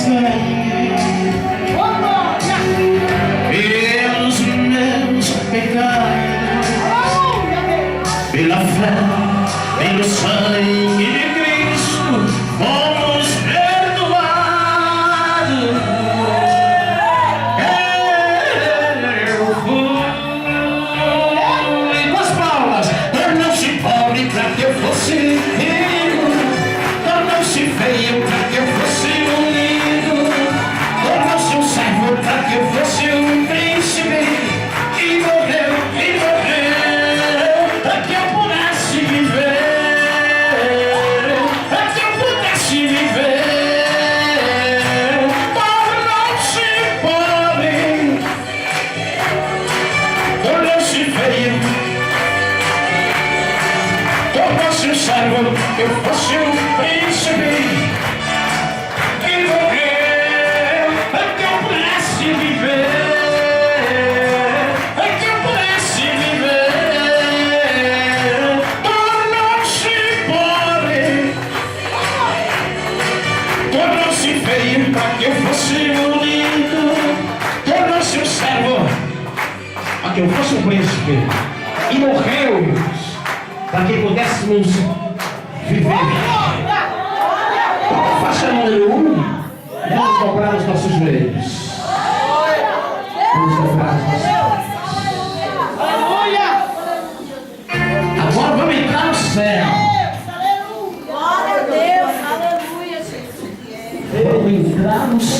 sangue pelos meus pecados, pela fé, pelo sangue de Cristo, fomos perdoados. Eu fui com as palmas, tornou-se pobre para que eu fosse rico, tornou-se feio para que eu fosse bonito, tornou-se um servo para que eu fosse um príncipe, e morreu para que eu pudesse viver, para que eu pudesse viver. Tornou-se pobre, tornou-se feio, tornou-se um servo para que eu fosse um príncipe, e morreu para que eu pudesse viver, para que eu pudesse viver. Tornou-se pobre, tornou-se feio para que eu fosse bonito, tornou-se um servo para que eu fosse um príncipe, e morreu para que pudéssemos viver. Faixa número 1, vamos dobrar os nossos joelhos. Vamos dobrar os nossos joelhos. Agora vamos entrar no céu. Glória a Deus, aleluia, Jesus. Vamos entrar no céu.